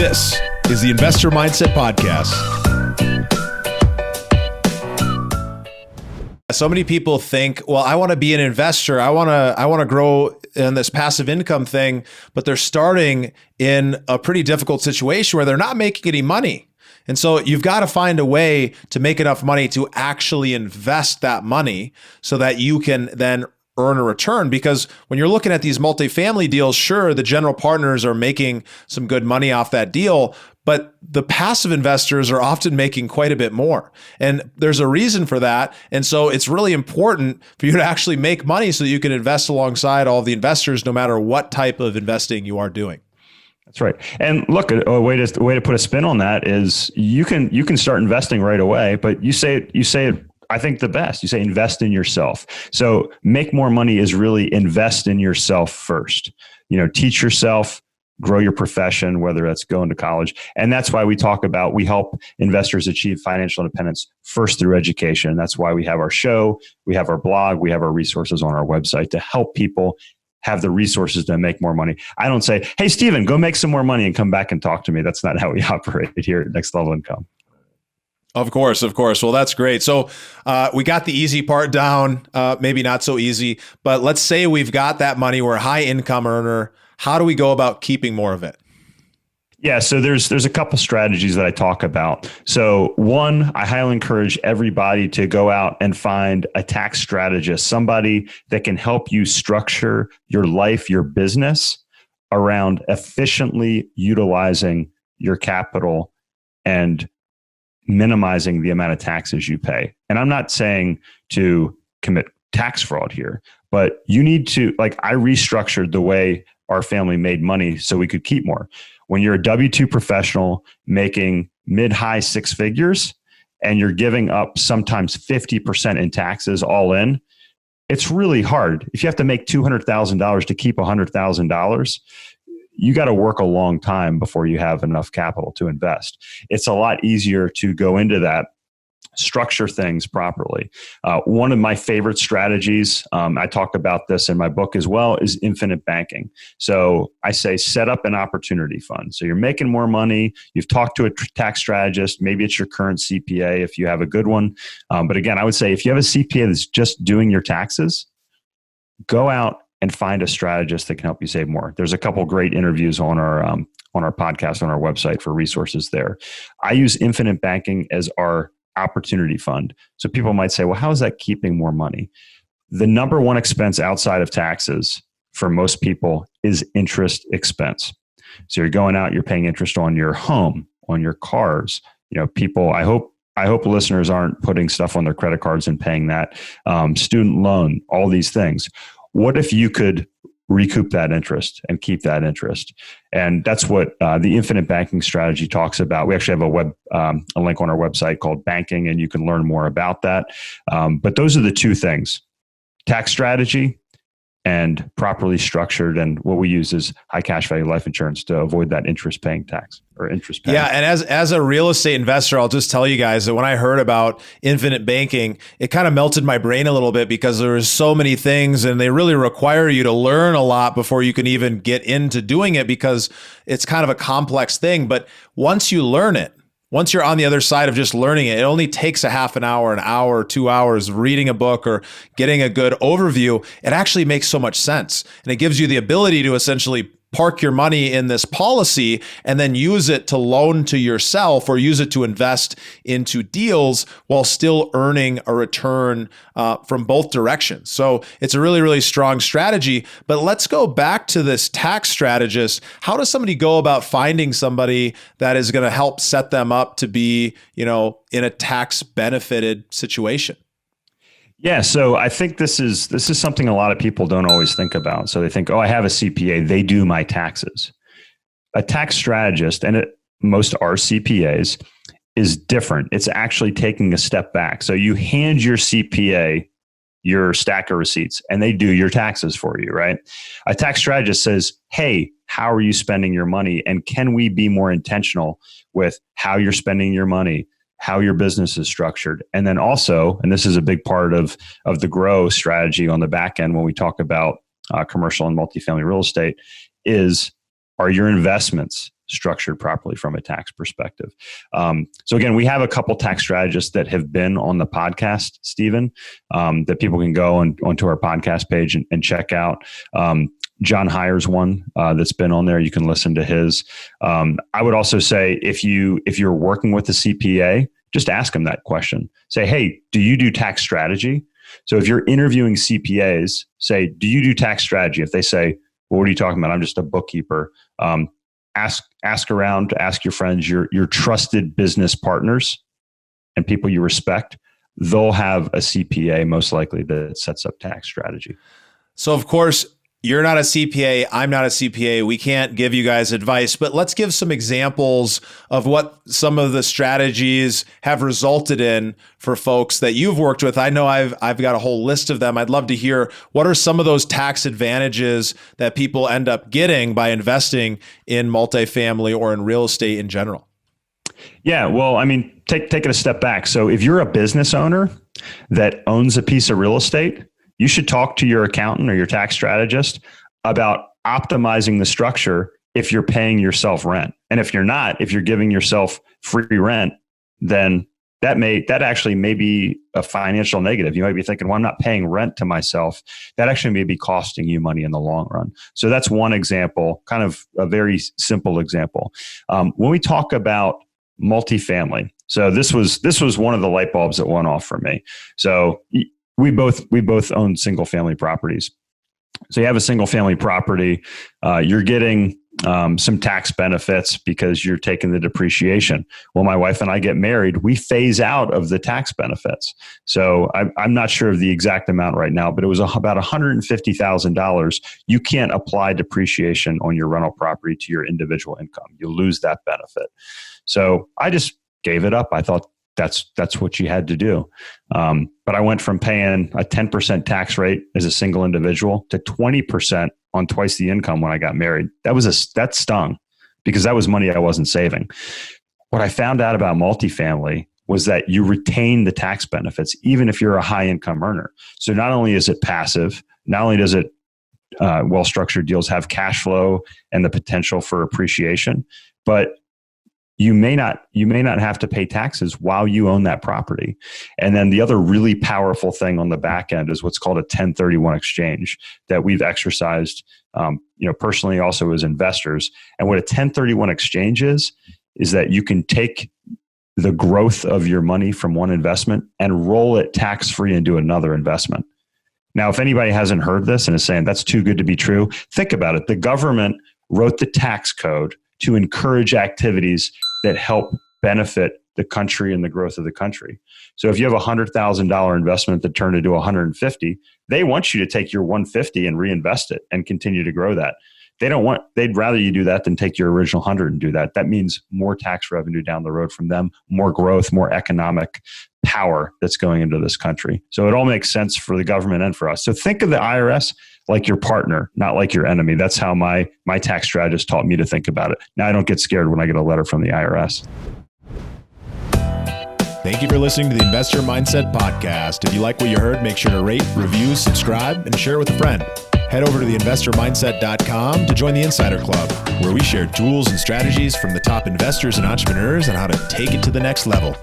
This is the Investor Mindset Podcast. So many people think, well, I want to be an investor. I want to grow in this passive income thing, but they're starting in a pretty difficult situation where they're not making any money. And so you've got to find a way to make enough money to actually invest that money so that you can then earn a return. Because when you're looking at these multifamily deals, sure, the general partners are making some good money off that deal, but the passive investors are often making quite a bit more. And there's a reason for that. And so it's really important for you to actually make money so that you can invest alongside all of the investors, no matter what type of investing you are doing. That's right. And look, a way to put a spin on that is you can start investing right away, but you say it, I think the best. You say invest in yourself. So make more money is really invest in yourself first. Teach yourself, grow your profession, whether that's going to college. And that's why we help investors achieve financial independence first through education. That's why we have our show, we have our blog, we have our resources on our website to help people have the resources to make more money. I don't say, hey, Steven, go make some more money and come back and talk to me. That's not how we operate here at Next Level Income. Of course. Well, that's great. So we got the easy part down, maybe not so easy, but let's say we've got that money. We're a high income earner. How do we go about keeping more of it? Yeah, so there's a couple strategies that I talk about. So one, I highly encourage everybody to go out and find a tax strategist, somebody that can help you structure your life, your business around efficiently utilizing your capital and minimizing the amount of taxes you pay. And I'm not saying to commit tax fraud here, but you need to, I restructured the way our family made money so we could keep more. When you're a W-2 professional making mid-high six figures and you're giving up sometimes 50% in taxes all in, it's really hard. If you have to make $200,000 to keep $100,000, you got to work a long time before you have enough capital to invest. It's a lot easier to go into that, structure things properly. One of my favorite strategies, I talk about this in my book as well, is infinite banking. So I say set up an opportunity fund. So you're making more money. You've talked to a tax strategist. Maybe it's your current CPA if you have a good one. But again, I would say if you have a CPA that's just doing your taxes, go out and find a strategist that can help you save more. There's a couple great interviews on our podcast on our website for resources there. I use infinite banking as our opportunity fund. So people might say, well, how is that keeping more money? The number one expense outside of taxes for most people is interest expense. So you're going out, you're paying interest on your home, on your cars. People, I hope listeners aren't putting stuff on their credit cards and paying that, student loan, all these things. What if you could recoup that interest and keep that interest? And that's what the infinite banking strategy talks about. We actually have a link on our website called Banking, and you can learn more about that. But those are the two things: tax strategy and properly structured. And what we use is high cash value life insurance to avoid that interest paying. Yeah. And as a real estate investor, I'll just tell you guys that when I heard about infinite banking, it kind of melted my brain a little bit because there's so many things and they really require you to learn a lot before you can even get into doing it, because it's kind of a complex thing. But once you learn it, once you're on the other side of just learning it, it only takes a half an hour, 2 hours reading a book or getting a good overview. It actually makes so much sense. And it gives you the ability to essentially park your money in this policy and then use it to loan to yourself or use it to invest into deals while still earning a return from both directions. So it's a really, really strong strategy. But let's go back to this tax strategist. How does somebody go about finding somebody that is going to help set them up to be, in a tax benefited situation? Yeah, so I think this is something a lot of people don't always think about. So they think, oh, I have a CPA, they do my taxes. A tax strategist, and most are CPAs, is different. It's actually taking a step back. So you hand your CPA your stack of receipts and they do your taxes for you, right? A tax strategist says, hey, how are you spending your money? And can we be more intentional with how you're spending your money, how your business is structured? And then also, and this is a big part of the grow strategy on the back end when we talk about commercial and multifamily real estate, are your investments structured properly from a tax perspective. So again, we have a couple tax strategists that have been on the podcast, Stephen, that people can go onto our podcast page and check out. John Hires one that's been on there. You can listen to his. I would also say if you're working with a CPA, just ask them that question. Say, hey, do you do tax strategy? So if you're interviewing CPAs, say, do you do tax strategy? If they say, well, what are you talking about? I'm just a bookkeeper. Ask around, ask your friends, your trusted business partners and people you respect. They'll have a CPA most likely that sets up tax strategy. So of course, you're not a CPA. I'm not a CPA. We can't give you guys advice, but let's give some examples of what some of the strategies have resulted in for folks that you've worked with. I know I've got a whole list of them. I'd love to hear what are some of those tax advantages that people end up getting by investing in multifamily or in real estate in general. Yeah, well, I mean, take it a step back. So if you're a business owner that owns a piece of real estate, you should talk to your accountant or your tax strategist about optimizing the structure if you're paying yourself rent. And if you're not, if you're giving yourself free rent, then that actually may be a financial negative. You might be thinking, well, I'm not paying rent to myself. That actually may be costing you money in the long run. So that's one example, kind of a very simple example. When we talk about multifamily, so this was one of the light bulbs that went off for me. So we both own single family properties. So you have a single family property, you're getting some tax benefits because you're taking the depreciation. Well, my wife and I get married, we phase out of the tax benefits. So I'm not sure of the exact amount right now, but it was about $150,000. You can't apply depreciation on your rental property to your individual income. You'll lose that benefit. So I just gave it up. I thought that's what you had to do. But I went from paying a 10% tax rate as a single individual to 20% on twice the income when I got married. That stung because that was money I wasn't saving. What I found out about multifamily was that you retain the tax benefits, even if you're a high income earner. So not only is it passive, not only does it well-structured deals have cash flow and the potential for appreciation, but you may not have to pay taxes while you own that property. And then the other really powerful thing on the back end is what's called a 1031 exchange that we've exercised, personally also as investors. And what a 1031 exchange is that you can take the growth of your money from one investment and roll it tax-free into another investment. Now, if anybody hasn't heard this and is saying that's too good to be true, think about it. The government wrote the tax code to encourage activities that help benefit the country and the growth of the country. So if you have a $100,000 investment that turned into $150,000, they want you to take your $150,000 and reinvest it and continue to grow that. They'd rather you do that than take your original $100,000 and do that. That means more tax revenue down the road from them, more growth, more economic power that's going into this country. So it all makes sense for the government and for us. So think of the IRS like your partner, not like your enemy. That's how my tax strategist taught me to think about it. Now I don't get scared when I get a letter from the IRS. Thank you for listening to the Investor Mindset Podcast. If you like what you heard, make sure to rate, review, subscribe, and share it with a friend. Head over to theinvestormindset.com to join the Insider Club, where we share tools and strategies from the top investors and entrepreneurs on how to take it to the next level.